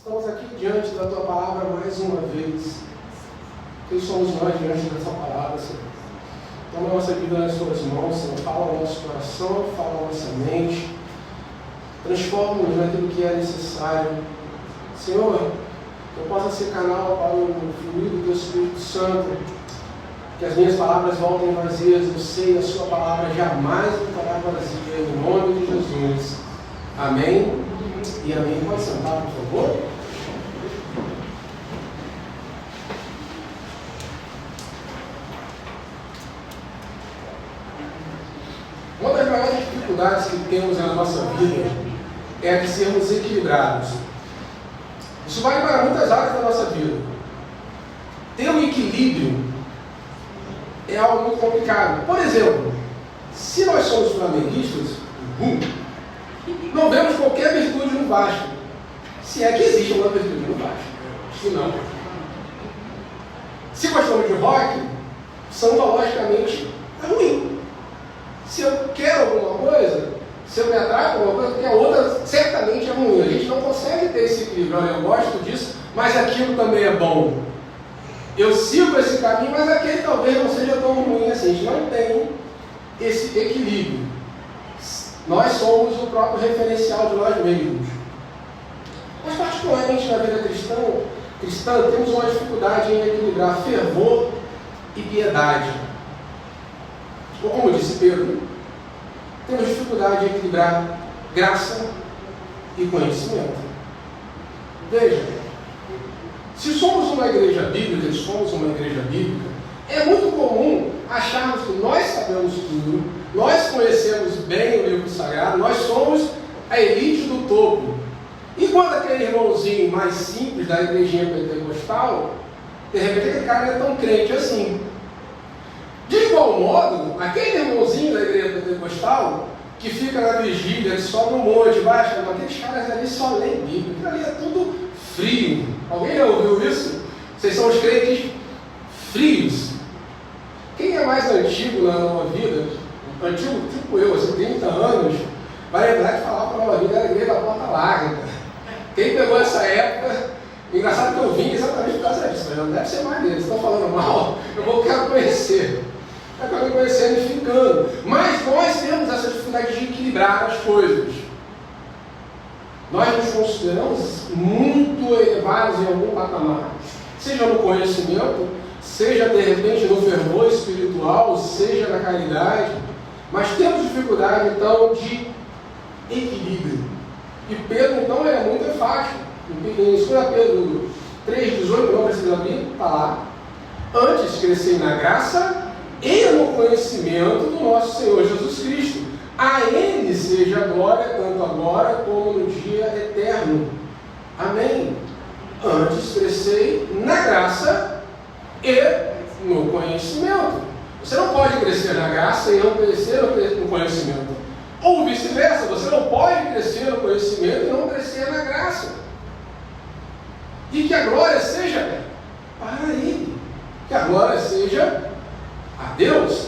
Estamos aqui diante da Tua palavra mais uma vez. Quem somos nós diante dessa palavra, Senhor? Toma a nossa vida nas Suas mãos, Senhor. Fala ao nosso coração, fala à nossa mente. Transforma-nos naquilo que é necessário. Senhor, que eu possa ser canal para o fluir do Teu Espírito Santo. Que as minhas palavras voltem vazias. Eu sei, a Sua palavra jamais voltará vazia. Em nome de Jesus. Amém e amém. Pode sentar, por favor. Uma das maiores dificuldades que temos na nossa vida é a de sermos equilibrados. Isso vale para muitas áreas da nossa vida. Ter um equilíbrio é algo muito complicado. Por exemplo, se nós somos flamenguistas, não vemos qualquer virtude no Vasco. Se é que existe uma virtude no Vasco. Acho que não. Se gostamos de rock, samba logicamente é ruim. Se eu quero alguma coisa, se eu me atraio por alguma coisa, porque a outra certamente é ruim. A gente não consegue ter esse equilíbrio. Olha, eu gosto disso, mas aquilo também é bom. Eu sigo esse caminho, mas aquele talvez não seja tão ruim assim. A gente não tem esse equilíbrio. Nós somos o próprio referencial de nós mesmos. Mas particularmente na vida cristã temos uma dificuldade em equilibrar fervor e piedade. Ou como disse Pedro, temos dificuldade em equilibrar graça e conhecimento. Veja, se somos uma igreja bíblica, é muito comum acharmos que nós sabemos tudo, nós conhecemos bem o livro sagrado, nós somos a elite do topo. Enquanto aquele irmãozinho mais simples da igrejinha pentecostal, de repente aquele cara não é tão crente assim. De igual modo, aquele irmãozinho da igreja pentecostal, que fica na vigília, que sobe no monte, vai achando, aqueles caras ali só leem Bíblia, aquilo ali é tudo frio. Alguém já ouviu isso? Vocês são os crentes frios. Quem é mais antigo na nova vida, antigo tipo eu, assim, 30 anos, vai lembrar de falar para a nova vida, era a igreja da porta larga. Quem pegou essa época, engraçado que eu vim exatamente por causa disso, mas não deve ser mais deles, estão falando mal, quero conhecer. Eu quero conhecer e ficando. Mas nós temos essa dificuldade de equilibrar as coisas. Nós nos consideramos muito elevados em algum patamar, seja no conhecimento, seja de repente no fervor espiritual, seja na caridade, mas temos dificuldade então de equilíbrio. E Pedro então é muito enfático. Em 2 Pedro 3,18, não precisa abrir, está lá. Antes crescei na graça e no conhecimento do nosso Senhor Jesus Cristo. A Ele seja a glória, tanto agora como no dia eterno. Amém. Antes crescei na graça e no conhecimento. Você não pode crescer na graça e não crescer no conhecimento. Ou vice-versa, você não pode crescer no conhecimento e não crescer na graça. E que a glória seja para Ele. Que a glória seja a Deus.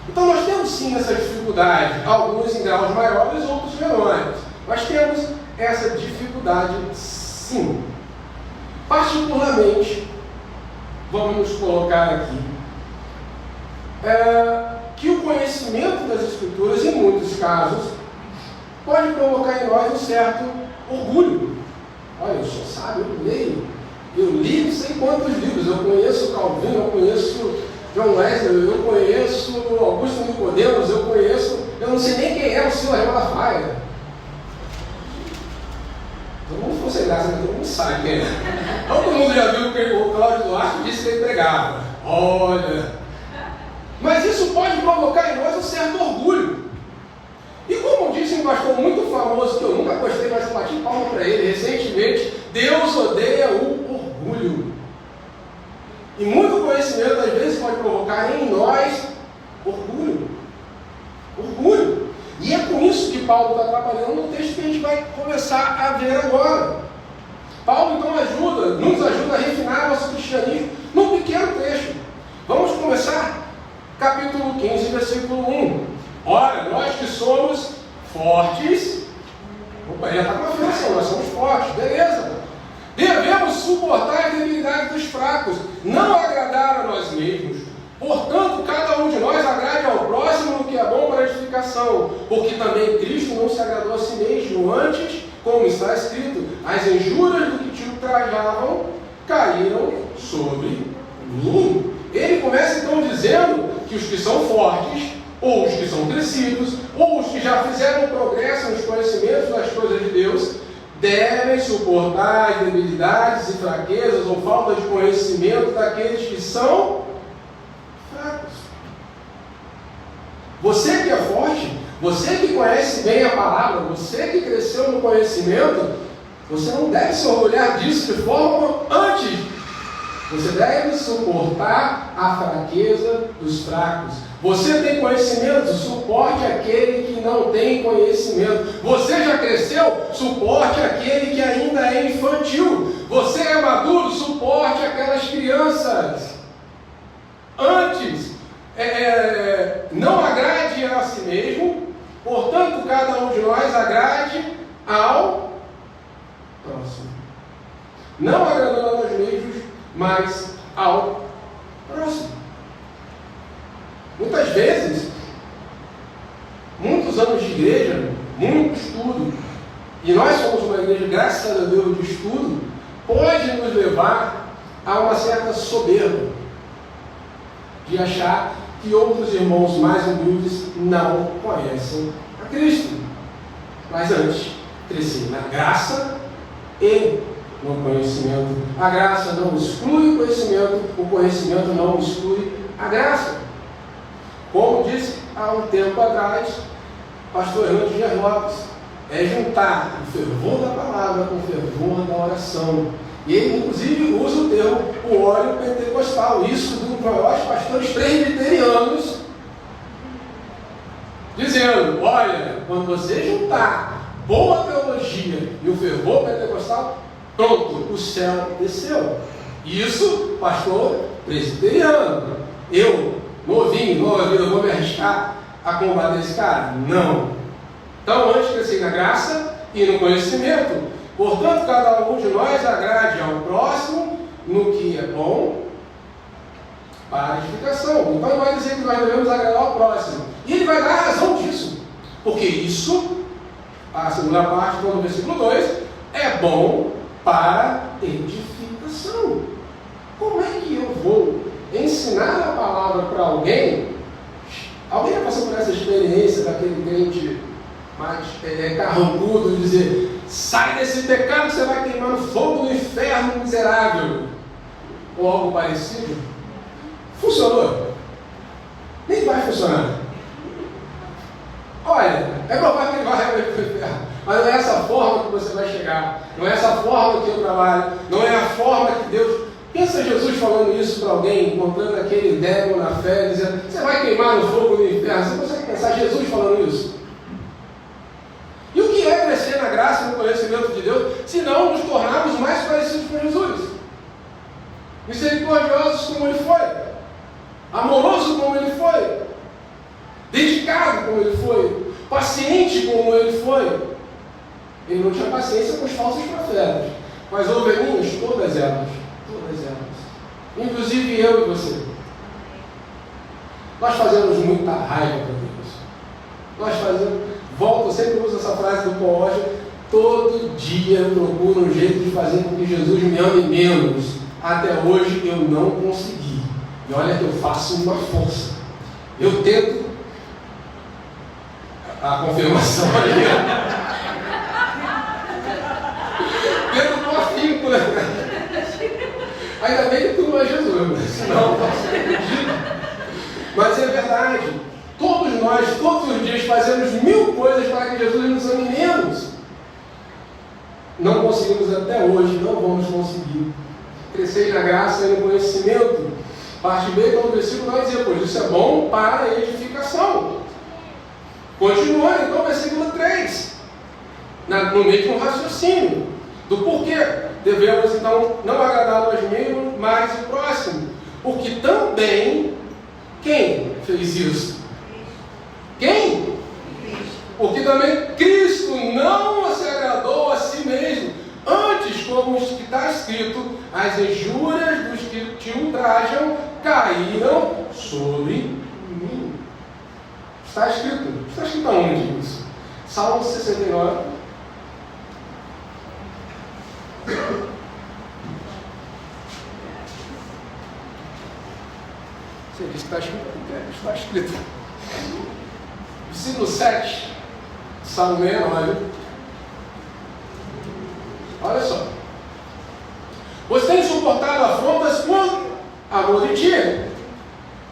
Então nós temos sim essa dificuldade, alguns em graus maiores, outros menores. Nós temos essa dificuldade sim. Particularmente, vamos nos colocar aqui, que o conhecimento das Escrituras, em muitos casos, pode provocar em nós um certo orgulho. Olha, eu sou sábio, eu li não sei quantos livros, eu conheço Calvino, eu conheço John Wesley, eu conheço Augusto Nicodemos, eu não sei nem quem é o Silas Malafaia. Todo mundo ficou sem graça, mas todo mundo sabe quem é. Todo mundo já viu que o Cláudio Duarte disse que ele pregava. Olha. Mas isso pode provocar em nós um certo orgulho. E como disse um pastor muito famoso, que eu nunca gostei, mas eu bati palma para ele recentemente, Deus odeia o orgulho. E muito conhecimento, às vezes, pode provocar em nós orgulho. Orgulho. E é com isso que Paulo está trabalhando no texto que a gente vai começar a ver agora. Paulo, então, nos ajuda a refinar nosso cristianismo num pequeno trecho. Vamos começar capítulo 15, versículo 1. Ora, nós que somos fortes, opa, já está com a afirmação, nós somos fortes, beleza. não agradar a nós mesmos. Portanto, cada um de nós agrade ao próximo no que é bom para a edificação, porque também Cristo não se agradou a si mesmo. Antes, como está escrito, as injúrias do que te ultrajavam caíram sobre mim. Ele começa então dizendo que os que são fortes, ou os que são crescidos, ou os que já fizeram progresso nos conhecimentos das coisas de Deus, devem suportar as debilidades e fraquezas ou falta de conhecimento daqueles que são fracos. Você que é forte, você que conhece bem a palavra, você que cresceu no conhecimento, você não deve se orgulhar disso de forma antes. Você deve suportar a fraqueza dos fracos. Você tem conhecimento, suporte aquele que não tem conhecimento. Você já cresceu, suporte aquele que ainda é infantil. Você é maduro, suporte aquelas crianças. Antes, não agrade a si mesmo, portanto, cada um de nós agrade ao próximo. Não agradando a nós mesmos, mas ao próximo. Muitas vezes, muitos anos de igreja, muito estudo, e nós somos uma igreja, graças a Deus, de estudo, pode nos levar a uma certa soberba, de achar que outros irmãos mais humildes não conhecem a Cristo. Mas antes, crescer na graça e no conhecimento. A graça não exclui o conhecimento não exclui a graça. Como disse há um tempo atrás, pastor Hernandes Dias Lopes, é juntar o fervor da palavra com o fervor da oração. E ele, inclusive, usa o termo, o óleo pentecostal, isso dos maiores pastores presbiterianos, dizendo, olha, quando você juntar boa teologia e o fervor pentecostal, pronto, o céu desceu. Isso, pastor presbiteriano. Eu, novinho, eu vou me arriscar a combater esse cara? Não. Então, antes crescer na graça e no conhecimento, portanto, cada um de nós agrade ao próximo no que é bom para a edificação. Então, ele vai dizer que nós devemos agradar ao próximo. E ele vai dar a razão disso. Porque isso, a segunda parte do versículo 2, é bom para edificação. Como é que eu vou ensinar a palavra para alguém? Alguém já passou por essa experiência daquele crente mais carrancudo, de dizer, sai desse pecado, você vai queimar no fogo do inferno miserável, ou algo parecido? Funcionou? Nem vai funcionar. Olha, é provável que ele vai para o inferno, mas não é essa forma que você vai chegar, não é essa forma que eu trabalho, não é a forma que Deus... Pensa Jesus falando isso para alguém, encontrando aquele débil na fé, dizendo, você vai queimar no fogo do inferno. Você consegue pensar Jesus falando isso? E o que é crescer na graça e no conhecimento de Deus, se não nos tornarmos mais parecidos com Jesus? Misericordiosos como Ele foi, amoroso como Ele foi, dedicado como Ele foi, paciente como Ele foi. Ele não tinha paciência com os falsos profetas, mas ovelhinhas, todas elas, inclusive eu e você. Nós fazemos muita raiva para Deus. Nós fazemos, sempre uso essa frase do Paul Washer, todo dia eu procuro um jeito de fazer com que Jesus me ame menos. Até hoje eu não consegui. E olha que eu faço uma força. Eu tento a confirmação ali. Tento com afinco, né? Ainda bem que tu não é Jesus, né? Senão eu posso ser perdido. Mas é verdade. Todos nós, todos os dias, fazemos 1000 coisas para que Jesus nos ame menos. Não conseguimos até hoje, não vamos conseguir. Crescer na graça e no conhecimento. Parte B, então, do versículo vai dizer, pois isso é bom para a edificação. Continuando, então, versículo 3. No mesmo raciocínio. Do porquê devemos, então, não agradar nós mesmos, mas o próximo. Porque também, quem fez isso? Quem? Porque também Cristo não se agradou a si mesmo. Antes, como está escrito, as injúrias dos que te que ultrajam caíram sobre mim. Está escrito. Está escrito aonde isso? Salmo 69. Você diz que está escrito? Está escrito. Versículo 7. Salmo 69. Olha só. Você tem suportado afrontas por amor de ti.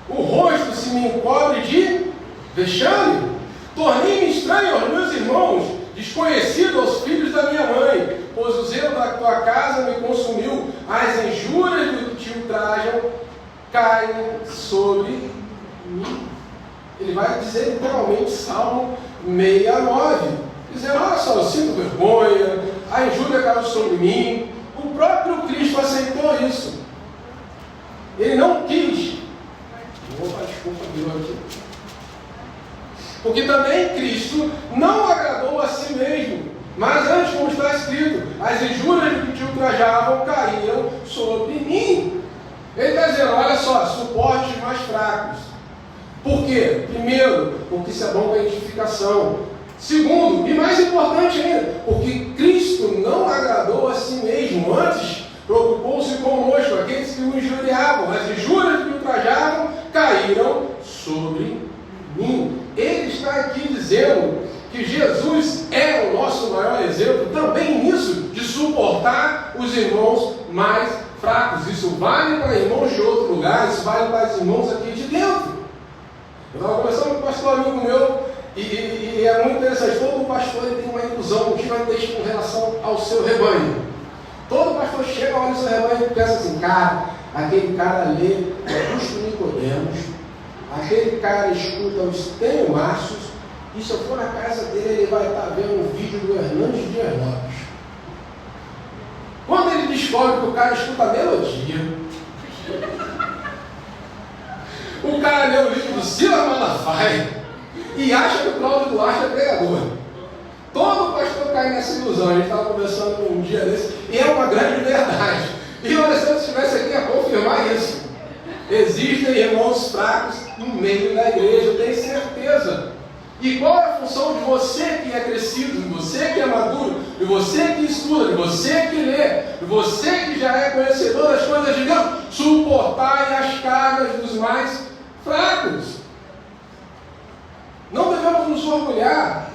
O rosto se me encobre de vexame. Tornei-me estranho aos meus irmãos, desconhecido aos filhos da minha mãe, pois o zelo da tua casa me consumiu, as injúrias do que te ultrajam caem sobre mim. Ele vai dizer literalmente, Salmo 69, dizendo, olha só, eu sinto vergonha, a injúria caiu sobre mim. O próprio Cristo aceitou isso. Ele não quis. Opa, desculpa, virou aqui. Porque também Cristo não agradou a si mesmo. Mas antes, como está escrito, as injúrias que te ultrajavam caíram sobre mim. Ele está dizendo, olha só, suporte os mais fracos. Por quê? Primeiro, porque isso é bom para a edificação. Segundo, e mais importante ainda, porque Cristo não agradou a si mesmo. Antes, preocupou-se conosco, aqueles que o injuriavam. As injúrias que o ultrajavam caíram sobre mim. Ele está aqui dizendo que Jesus é o nosso maior exemplo também nisso, de suportar os irmãos mais fracos. Isso vale para irmãos de outro lugar, isso vale para os irmãos aqui de dentro. Eu estava conversando com um pastor amigo meu, e é muito interessante. Todo pastor ele tem uma ilusão gigantesca com relação ao seu rebanho. Todo pastor chega, olha o seu rebanho e pensa assim, cara, aquele cara lê Augusto Nicodemos, aquele cara escuta os Teomácios, e se eu for na casa dele, ele vai estar vendo um vídeo do Hernandes de Hernandes. Quando ele descobre que o cara escuta a melodia, o cara lê o livro do Silas Malafaia e acha que o Cláudio Duarte é pregador. Todo pastor cai nessa ilusão. A gente estava conversando um dia desse, e é uma grande verdade. E o Alessandro estivesse aqui a confirmar isso. Existem irmãos fracos no meio da igreja, eu tenho certeza. E qual é a função de você que é crescido, de você que é maduro, de você que estuda, de você que lê, de você que já é conhecedor das coisas de Deus? Suportar as cargas dos mais fracos. Não devemos nos orgulhar.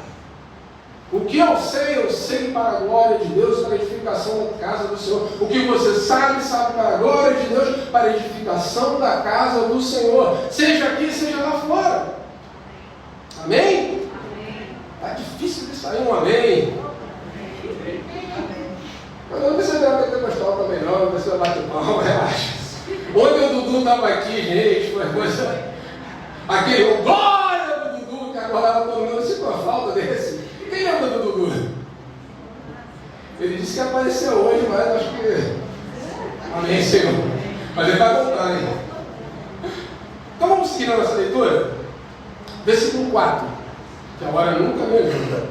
O que eu sei para a glória de Deus, para a edificação da casa do Senhor. O que você sabe para a glória de Deus, para a edificação da casa do Senhor. Seja aqui, seja lá fora. Amém? Está difícil de sair um amém. Mas eu não precisa de uma pentecostal também não, não precisa bater palma, relaxa. Ontem o Dudu estava aqui, gente, foi coisa... Aquele glória do Dudu, que acordava todo mundo, se uma falta desse. Quem lembra do Dudu? Ele disse que apareceu hoje, mas acho que... Amém, Senhor. Mas ele vai voltar, hein? Então vamos seguir na nossa leitura? Versículo 4, que agora nunca me ajuda.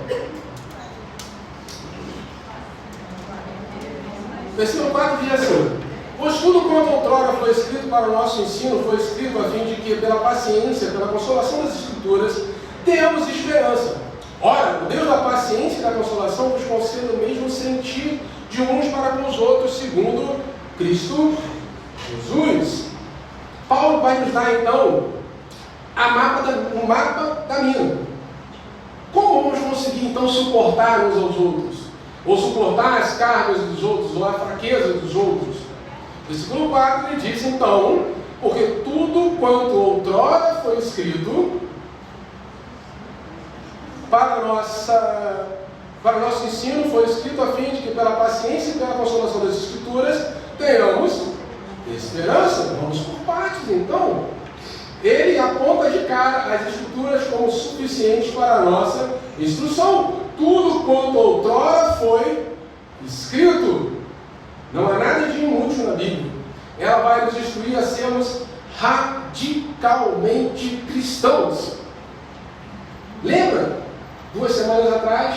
Versículo 4 diz assim: pois tudo quanto outrora foi escrito para o nosso ensino, foi escrito a fim de que, pela paciência, pela consolação das Escrituras, tenhamos esperança. Ora, o Deus da paciência e da consolação vos conceda o mesmo sentir de uns para com os outros, segundo Cristo Jesus. Paulo vai nos dar então o mapa da mina. Como vamos conseguir então suportar uns aos outros? Ou suportar as cargas dos outros, ou a fraqueza dos outros? Versículo 4 ele diz então: porque tudo quanto outrora foi escrito para nosso ensino, foi escrito a fim de que pela paciência e pela consolação das Escrituras tenhamos esperança. Vamos por partes então. Ele aponta de cara as Escrituras como suficientes para a nossa instrução. Tudo quanto outrora foi escrito. Não há nada de inútil na Bíblia. Ela vai nos instruir a sermos radicalmente cristãos. Lembra? 2 semanas atrás,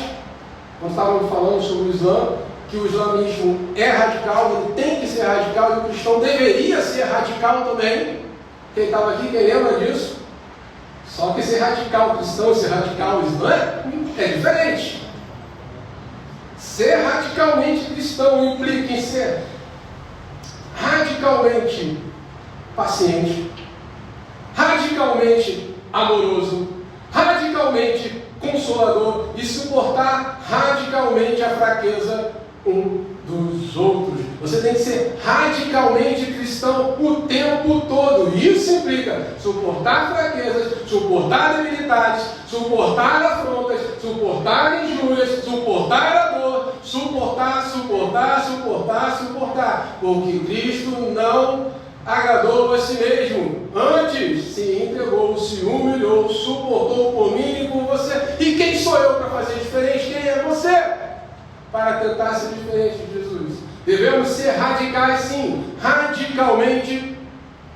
nós estávamos falando sobre o Islã, que o islamismo é radical, ele tem que ser radical, e o cristão deveria ser radical também. Quem estava aqui, quem lembra disso? Só que ser radical cristão e ser radical islâmico é diferente. Ser radicalmente cristão implica em ser radicalmente paciente, radicalmente amoroso, radicalmente consolador e suportar radicalmente a fraqueza um dos outros. Você tem que ser radicalmente cristão o tempo todo. Isso implica suportar fraquezas, suportar debilidades, suportar afrontas, suportar injúrias, suportar a dor, suportar. Porque Cristo não agradou a si mesmo. Antes se entregou, se humilhou, suportou por mim e por você. E quem sou eu para fazer diferente? Quem é você para tentar ser diferente de Jesus? Devemos ser radicais, sim, radicalmente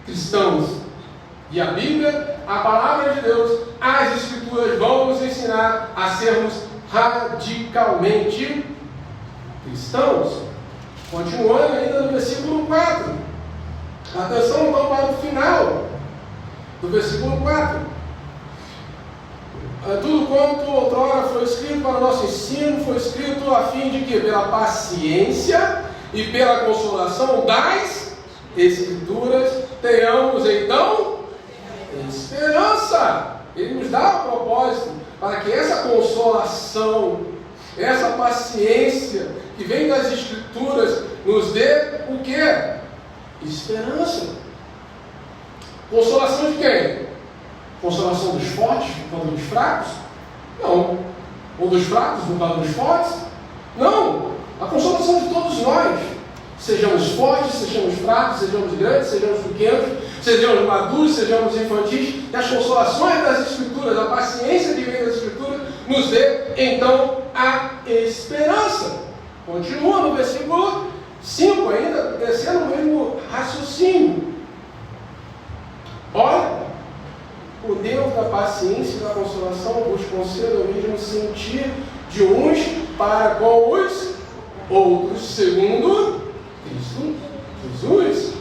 cristãos. E a Bíblia, a palavra de Deus, as Escrituras vão nos ensinar a sermos radicalmente cristãos. Continuando ainda no versículo 4. Atenção então para o final do versículo 4. Tudo quanto outrora foi escrito para o nosso ensino, foi escrito a fim de que, pela paciência e pela consolação das Escrituras, tenhamos então esperança. Ele nos dá o propósito para que essa consolação, essa paciência que vem das Escrituras, nos dê o quê? Esperança. Consolação de quem? Consolação dos fortes por causa dos fracos? Não. Ou dos fracos por causa dos fortes? Não. A consolação de todos nós. Sejamos fortes, sejamos fracos, sejamos grandes, sejamos pequenos, sejamos maduros, sejamos infantis. E as consolações das Escrituras, a paciência que vem das Escrituras, nos dê então a esperança. Continua no versículo 5 ainda, descendo o mesmo raciocínio. Ora, o Deus da paciência e da consolação vos conceda o mesmo sentir de uns para com os outros, segundo Cristo Jesus.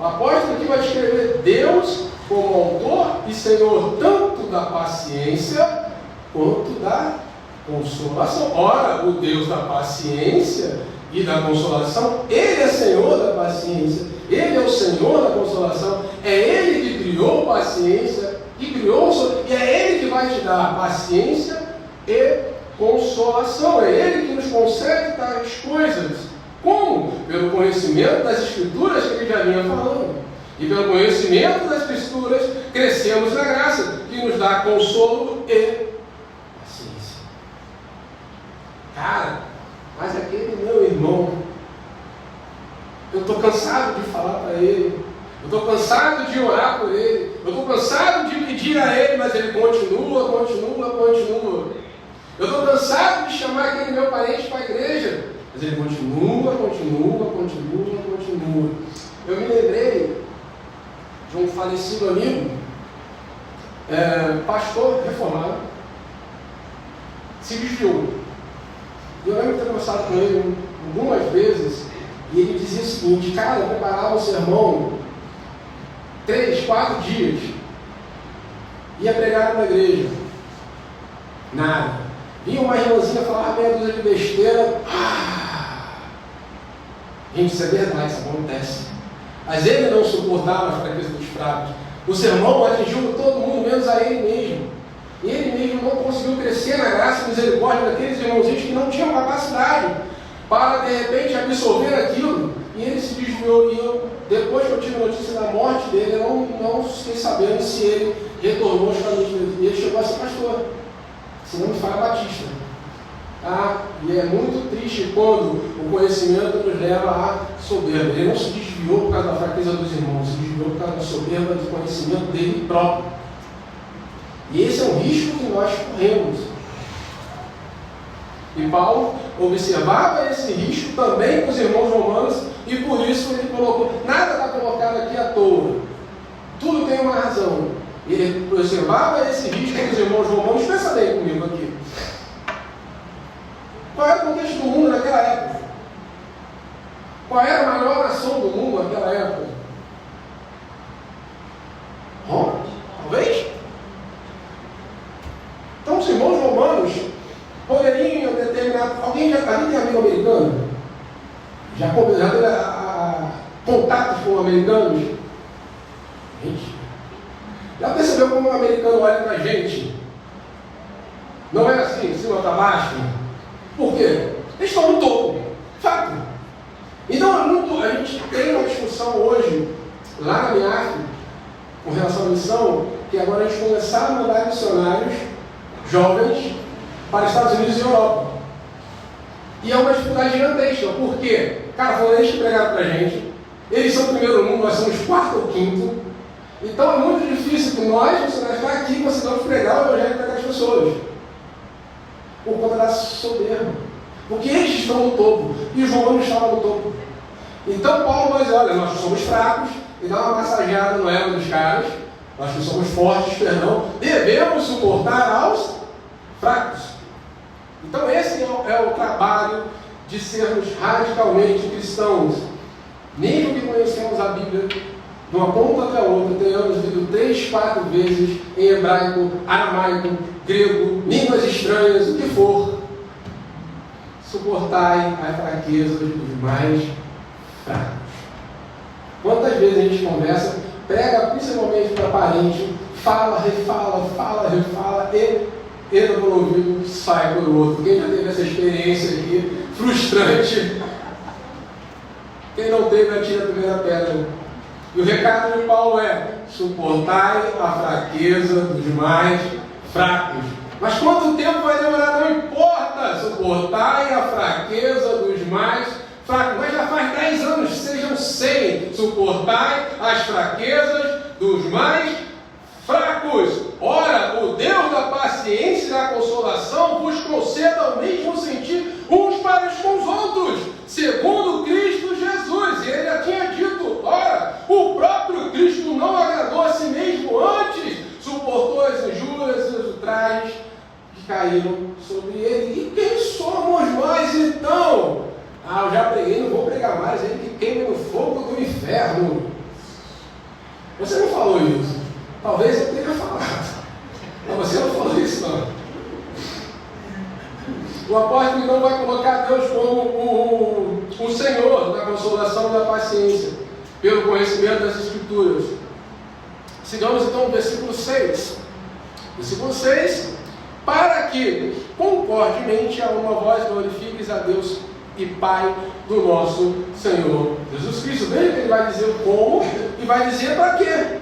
O apóstolo aqui vai descrever Deus como autor e Senhor tanto da paciência quanto da consolação. Ora, o Deus da paciência e da consolação, Ele é Senhor da paciência, Ele é o Senhor da consolação, é Ele que criou paciência, que criou, e é Ele que vai te dar paciência e consolação, é Ele que nos concede tais coisas. Como? Pelo conhecimento das Escrituras que Ele já vinha falando, e pelo conhecimento das Escrituras crescemos na graça, que nos dá consolo e paciência. Cara, mas aquele meu irmão, eu estou cansado de falar para ele, eu estou cansado de orar por ele, eu estou cansado de pedir a ele, mas ele continua. Eu estou cansado de chamar aquele meu parente para a igreja, mas ele continua. Eu me lembrei de um falecido amigo, pastor reformado, se desviou. Eu lembro de ter conversado com ele algumas vezes, e ele dizia o seguinte: cara, eu preparava um sermão 3, 4 dias, ia pregar numa igreja, nada. Vinha uma irmãzinha falar meia dúzia de besteira. Gente, isso é verdade, isso acontece. Mas ele não suportava a fraqueza dos fracos. O sermão atingiu todo mundo, menos a ele mesmo. E ele mesmo não conseguiu crescer na graça e misericórdia daqueles irmãozinhos que não tinham capacidade para, de repente, absorver aquilo. E ele se desviou. E eu, depois que eu tive notícia da morte dele, eu não fiquei sabendo se ele retornou aos caminhos dele. E ele chegou a ser pastor, se não me falha, batista. E é muito triste quando o conhecimento nos leva à soberba. Ele não se desviou por causa da fraqueza dos irmãos, se desviou por causa da soberba do conhecimento dele próprio. E esse é um risco que nós corremos. E Paulo observava esse risco também com os irmãos romanos, e por isso ele colocou, nada está colocado aqui à toa, tudo tem uma razão. Ele observava esse risco com os irmãos romanos. Pensa bem comigo aqui. Qual era o contexto do mundo naquela época? Qual era a maior nação do mundo naquela época? Roma? Talvez? Então os irmãos romanos poderiam determinar. Alguém tem amigo americano? Já teve contatos com americanos? Gente, já percebeu como um americano olha pra gente? Não é assim, de cima para baixo. Por quê? Eles estão no topo. Fato. Então, a gente tem uma discussão hoje, lá na MIAF, com relação à missão, que agora a gente começar a mandar missionários jovens para os Estados Unidos e Europa. E é uma dificuldade gigantesca. Por quê? Cara, foram eles que pregaram para a gente. Eles são o primeiro mundo, nós somos quarto ou quinto. Então é muito difícil que nós, missionários, estar aqui e consigamos pregar o evangelho para as pessoas. Por conta da soberba. Porque eles estão no topo e os romanos estavam no topo. Então Paulo vai dizer, olha, nós somos fracos, e dá uma massageada no ego dos caras, nós que somos fortes, perdão, devemos suportar aos fracos. Então esse é o trabalho de sermos radicalmente cristãos. Mesmo que conhecemos a Bíblia de uma ponta até a outra, tenhamos lido 3, 4 vezes em hebraico, aramaico, grego, línguas estranhas, o que for, suportai a fraqueza dos mais fracos. Quantas vezes a gente conversa, prega principalmente para parente, fala, refala, e entra por um ouvido, sai por outro. Quem já teve essa experiência aqui, frustrante? Quem não teve, atira a primeira pedra. E o recado de Paulo é: suportai a fraqueza dos mais fracos. Mas quanto tempo vai demorar? Não importa. Suportai a fraqueza dos mais fracos. Mas já faz 10 anos, sejam 100. Suportai as fraquezas dos mais fracos. Ora, o Deus da paciência e da consolação vos conceda o mesmo sentir uns para com os outros, segundo Cristo Jesus. E ele já tinha dito, ora, o próprio Cristo não agradou a si mesmo antes, suportou as injúrias e os ultrajes que caíram sobre ele. E quem somos nós então? Eu já preguei, não vou pregar mais, ele que queima no fogo do inferno. Você não falou isso. Talvez eu tenha falado. Mas você não falou isso não. O apóstolo então vai colocar Deus como o Senhor da consolação e da paciência, pelo conhecimento das Escrituras. Sigamos então o versículo 6. Versículo 6. Para que, concordemente, a uma voz glorifiques a Deus e Pai do nosso Senhor Jesus Cristo. Veja que ele vai dizer o como e vai dizer para quê.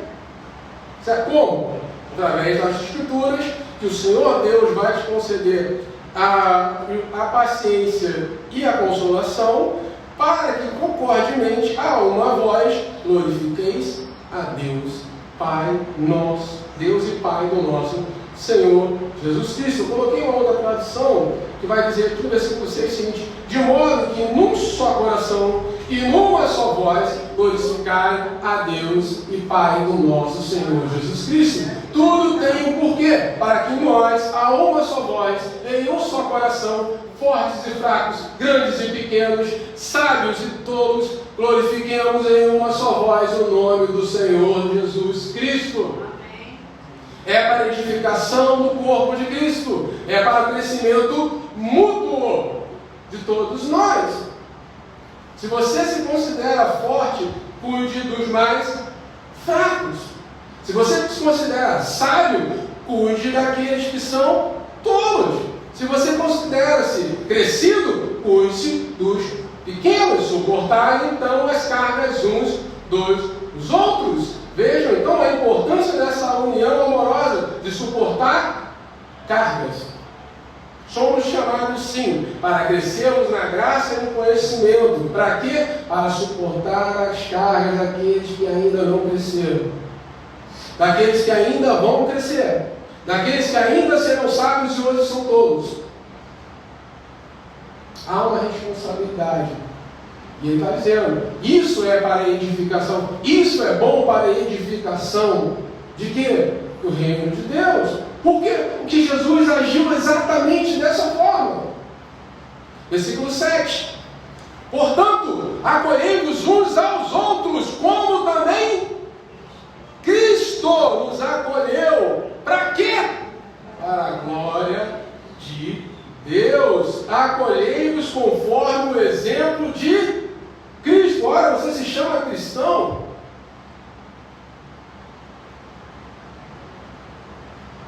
Certo? Como? Através das Escrituras, que o Senhor Deus vai te conceder a paciência e a consolação, para que concordemente a uma voz glorifiqueis a Deus, Pai nosso, Deus e Pai do nosso Senhor Jesus Cristo. Eu coloquei uma outra tradução que vai dizer aqui no versículo 6 o seguinte: de modo que num só coração e numa só voz glorificai a Deus e Pai do nosso Senhor Jesus Cristo. Tudo tem um porquê, para que nós, a uma só voz, em um só coração, fortes e fracos, grandes e pequenos, sábios e tolos, glorifiquemos em uma só voz o nome do Senhor Jesus Cristo. É para a edificação do corpo de Cristo, é para o crescimento mútuo de todos nós. Se você se considera forte, cuide dos mais fracos. Se você se considera sábio, cuide daqueles que são tolos. Se você considera-se crescido, cuide dos pequenos. Suportar então as cargas uns dos outros. Vejam então a importância dessa união amorosa de suportar cargas. Somos chamados sim para crescermos na graça e no conhecimento. Para quê? Para suportar as cargas daqueles que ainda não cresceram, daqueles que ainda vão crescer, daqueles que ainda serão sábios e hoje são tolos. Há uma responsabilidade. E ele está dizendo, isso é para a edificação, isso é bom para a edificação de quê? Do reino de Deus. Por quê? Porque Jesus agiu exatamente dessa forma. Versículo 7. Portanto, acolhei-vos uns aos outros, como também Cristo nos acolheu. Para quê? Para a glória de Deus. Acolhei-vos conforme o exemplo de Cristo. Ora, você se chama cristão?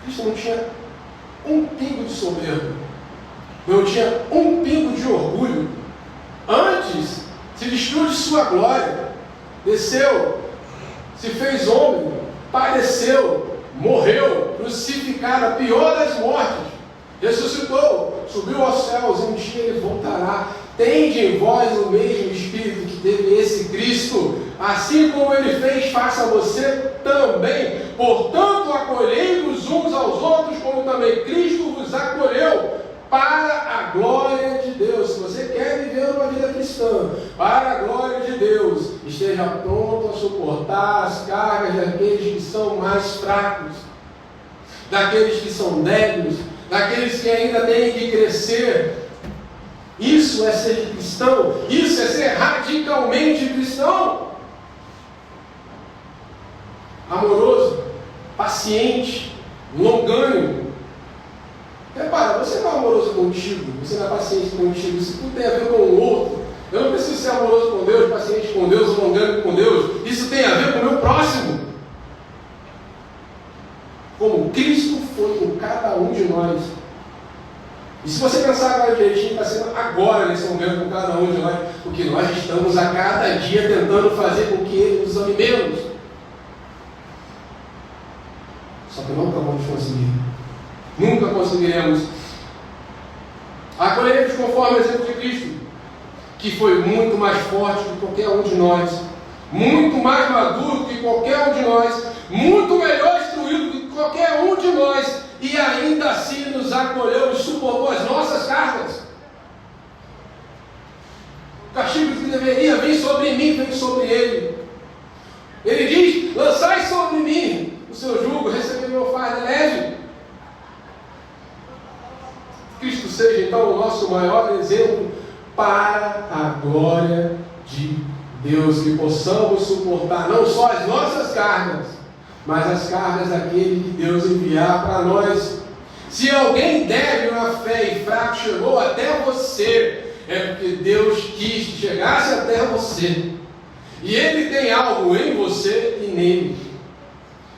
Cristo não tinha um pingo de soberba, não tinha um pingo de orgulho. Antes, se vestiu de sua glória, desceu, se fez homem, padeceu, morreu, crucificado, a pior das mortes, ressuscitou, subiu aos céus, e um dia ele voltará. Tende em vós o mesmo Espírito que teve esse Cristo, assim como ele fez, faça você também. Portanto, acolhei-vos uns aos outros, como também Cristo vos acolheu, para a glória de Deus. Se você quer viver uma vida cristã, para a glória de Deus, esteja pronto a suportar as cargas daqueles que são mais fracos, daqueles que são débeis, daqueles que ainda têm que crescer. Isso é ser cristão, isso é ser radicalmente cristão. Amoroso, paciente, longânimo. Repara, você não é amoroso contigo, você não é paciente contigo, isso tudo tem a ver com o outro. Eu não preciso ser amoroso com Deus, paciente com Deus, longânimo com Deus. Isso tem a ver com o meu próximo. Como Cristo foi com cada um de nós. E se você pensar agora direitinho, está sendo agora nesse momento com cada um de nós, porque nós estamos a cada dia tentando fazer com que Ele nos ame menos. Só que nunca vamos conseguir. Nunca conseguiremos. Acolhemos conforme o exemplo de Cristo, que foi muito mais forte que qualquer um de nós, muito mais maduro que qualquer um de nós, muito melhor instruído que qualquer um de nós, e ainda assim nos acolheu e suportou as nossas cargas. O castigo que deveria vir sobre mim, veio sobre ele. Ele diz: lançai sobre mim o seu jugo, recebei meu fardo leve. Cristo seja então o nosso maior exemplo para a glória de Deus, que possamos suportar não só as nossas cargas, mas as cargas daquele que Deus enviar para nós. Se alguém débil na fé e fraco chegou até você, é porque Deus quis que chegasse até você. E Ele tem algo em você e nele.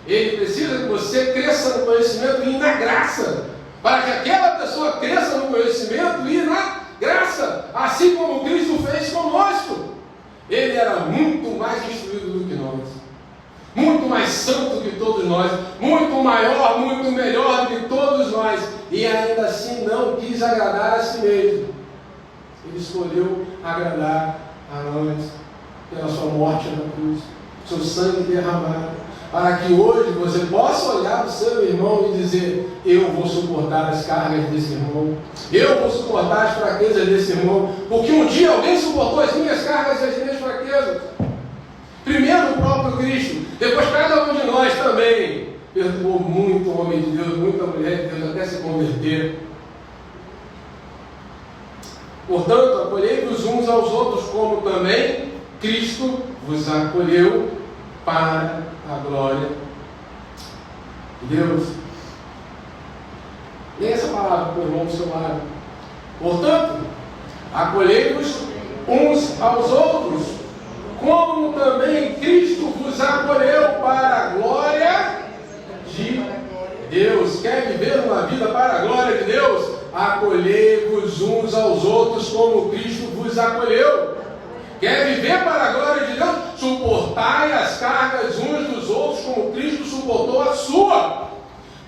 Ele precisa que você cresça no conhecimento e na graça, para que aquela pessoa cresça no conhecimento e na graça, assim como Cristo fez conosco. Ele era muito mais instruído do que nós, muito mais santo que todos nós, muito maior, muito melhor do que todos nós, e ainda assim não quis agradar a si mesmo. Ele escolheu agradar a nós pela sua morte na cruz, seu sangue derramado, para que hoje você possa olhar para o seu irmão e dizer: eu vou suportar as cargas desse irmão, eu vou suportar as fraquezas desse irmão, porque um dia alguém suportou as minhas cargas e as minhas fraquezas. Primeiro o próprio Cristo, depois cada um de nós também perdoou muito homem de Deus, muita mulher de Deus, até se converter. Portanto, acolhei-vos uns aos outros, como também Cristo vos acolheu, para a glória de Deus. Leia essa palavra com o irmão do seu lado. Portanto, acolhei-vos uns aos outros, como também Cristo vos acolheu, para a glória de Deus. Quer viver uma vida para a glória de Deus? Acolhei-vos uns aos outros, como Cristo vos acolheu. Quer viver para a glória de Deus? Suportai as cargas uns dos outros, como Cristo suportou a sua.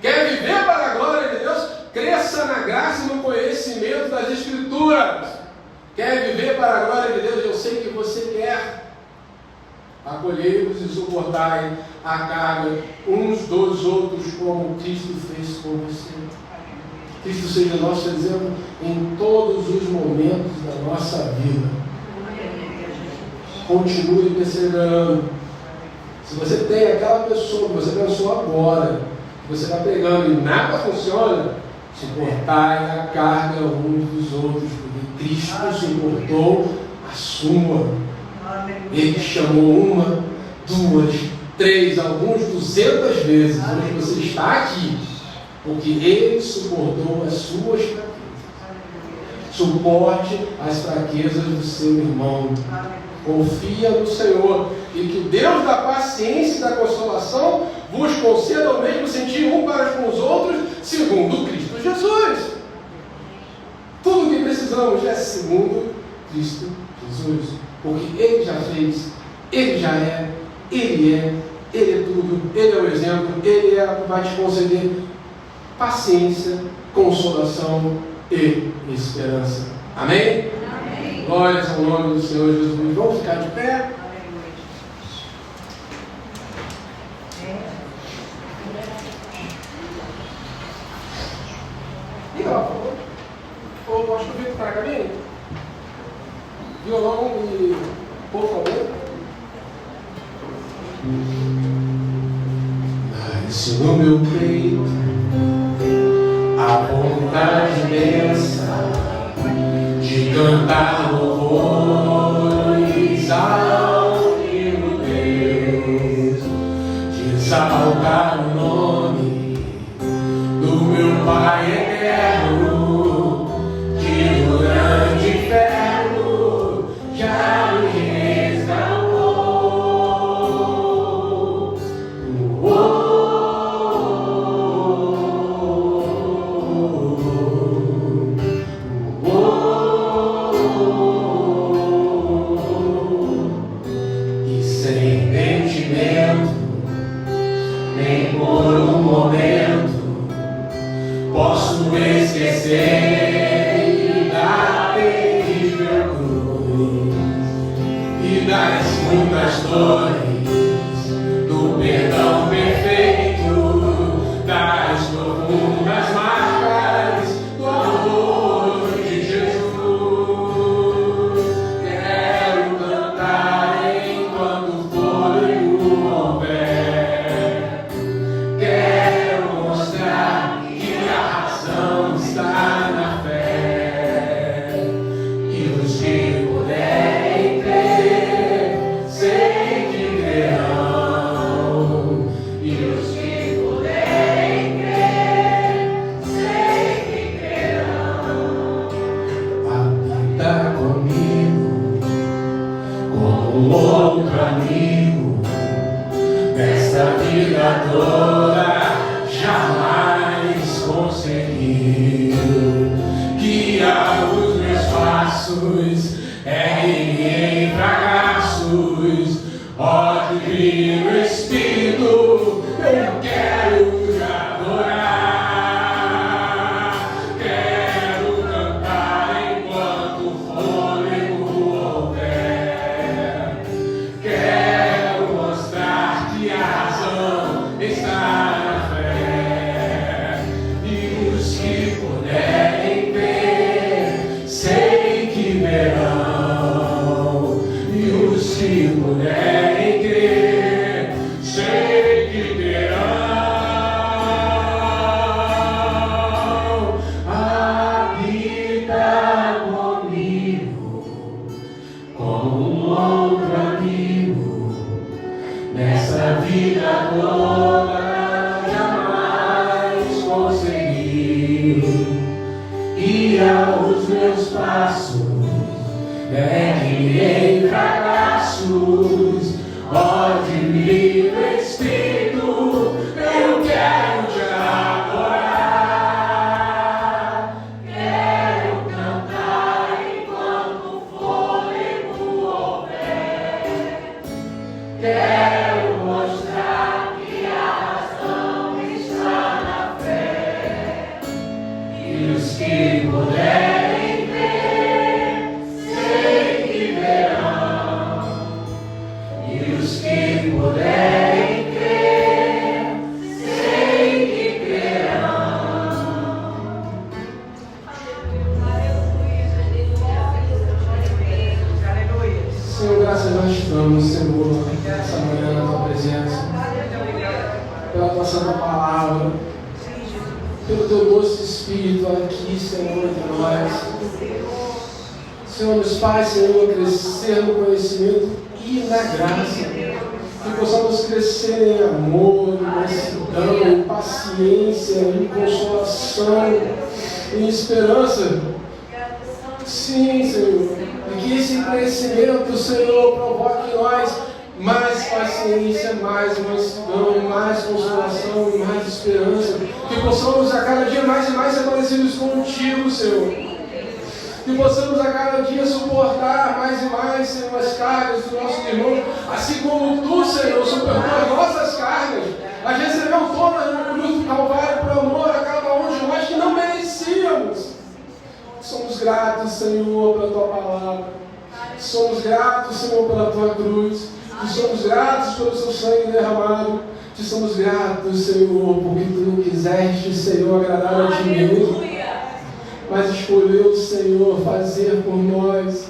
Quer viver para a glória de Deus? Cresça na graça e no conhecimento das Escrituras. Quer viver para a glória de Deus? Eu sei que você quer. Acolhei-vos e suportai a carga uns dos outros, como Cristo fez com você. Cristo seja nosso exemplo em todos os momentos da nossa vida. Continue perseverando. Se você tem aquela pessoa que você pensou agora, que você está pregando e nada funciona, suportai a carga uns dos outros, porque Cristo suportou a sua. Ele te chamou 1, 2, 3, alguns 200 vezes. Hoje você está aqui porque Ele suportou as suas fraquezas. Suporte as fraquezas do seu irmão. Confia no Senhor e que o Deus da paciência e da consolação vos conceda o mesmo sentir um para com os outros, segundo Cristo Jesus. Tudo o que precisamos é segundo Cristo Jesus, porque Ele já fez, Ele já é, Ele é tudo, Ele é o exemplo, Ele vai te conceder paciência, consolação e esperança. Amém? Amém. Glórias ao nome do Senhor Jesus. Vamos ficar de pé? E ó, acho que o Vitor está na cabine. Violão e por favor. Nasce no meu peito a vontade imensa de cantar louvores ao meu Deus, de exaltar o nome do meu Pai eterno, que no grande inferno já me resgatou. E sem entendimento, nem por um momento posso esquecer da terrível cruz e das muitas dores do perdão perfeito, das profundas marcas do amor de Jesus. Quero cantar enquanto o fôlego houver. Quero mostrar que a razão está na fé, e os que puderem crer, sei que verão. E os que puderem crer, sei que crerão. Habita comigo como um outro amigo, nesta vida toda jamais conseguiu guiar os meus passos, erguem em fracassos. Ó Divino Espírito, eu quero te adorar. Quero cantar enquanto o fôlego houver. Quero mostrar que a razão está na fé, e os que puderem ver, sei que verão. E os que puderem crer, sei que terão. Habita comigo como um outro amigo, nessa vida toda jamais conseguiu guiar os meus passos, ergue em fracassos. Ó Divino Espírito, eu quero te adorar. Quero cantar enquanto o fôlego houver. Quero mostrar que a razão está na fé, e os que puderem crer, sei que verão. E os que puderem crer, sei que crerão. Senhor, graças nós te damos, Senhor, essa manhã na tua presença, pela tua santa palavra, pelo teu doce Espírito aqui, Senhor, entre nós. Senhor, nos faz, Senhor, crescer no conhecimento e na graça. Que possamos crescer em amor, em mansidão, em paciência, em consolação, em esperança. Sim, Senhor. E que esse crescimento, Senhor, provoque em nós mais paciência, mais mansidão, mais consolação e mais esperança. Que possamos a cada dia mais e mais ser parecidos contigo, Senhor. Que possamos a cada dia suportar mais e mais, Senhor, as cargas dos nossos irmãos, assim como tu, Senhor, suportou as nossas cargas. As recebeu todas na cruz do Calvário por amor a cada um de nós que não merecíamos. Somos gratos, Senhor, pela tua palavra. Somos gratos, Senhor, pela tua cruz. E somos gratos pelo seu sangue derramado. Te somos gratos, Senhor, porque tu não quiseste, Senhor, agradar a ti mesmo, mas escolheu, Senhor, fazer por nós.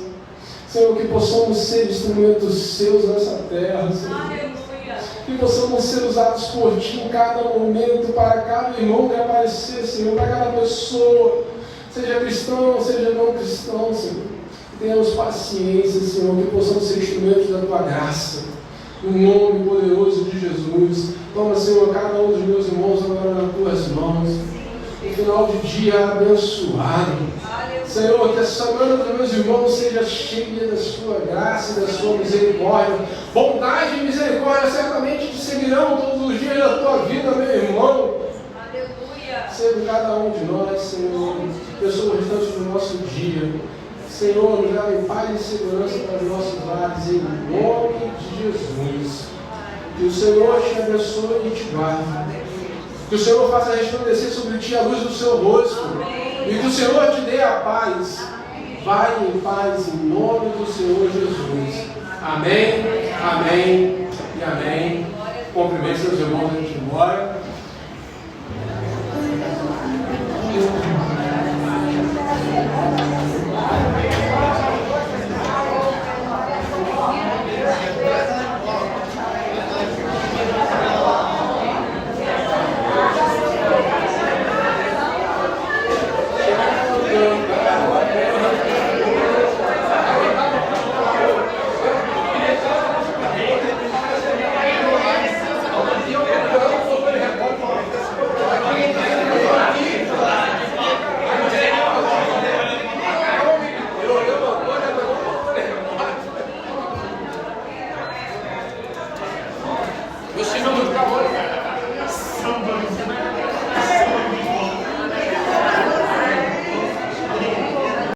Senhor, que possamos ser instrumentos seus nessa terra, Senhor. Que possamos ser usados por ti em cada momento, para cada irmão que aparecer, Senhor, para cada pessoa, seja cristão, seja não cristão, Senhor. Que tenhamos paciência, Senhor, que possamos ser instrumentos da tua graça. No nome poderoso de Jesus. Toma, Senhor, cada um dos meus irmãos agora nas tuas mãos. Um final de dia abençoado. Senhor, que a semana dos meus irmãos seja cheia da sua graça e da sua misericórdia. Bondade e misericórdia certamente te seguirão todos os dias da tua vida, meu irmão. Aleluia. Seja cada um de nós, Senhor, pessoas restantes do nosso dia. Senhor, nos dá em paz e segurança para os nossos lares, em nome de Jesus. Que o Senhor te abençoe e te guarde. Que o Senhor faça resplandecer sobre ti a luz do seu rosto. Amém. E que o Senhor te dê a paz. Amém. Vai em paz em nome do Senhor Jesus. Amém, amém e amém. Cumprimente seus irmãos antes de ir embora.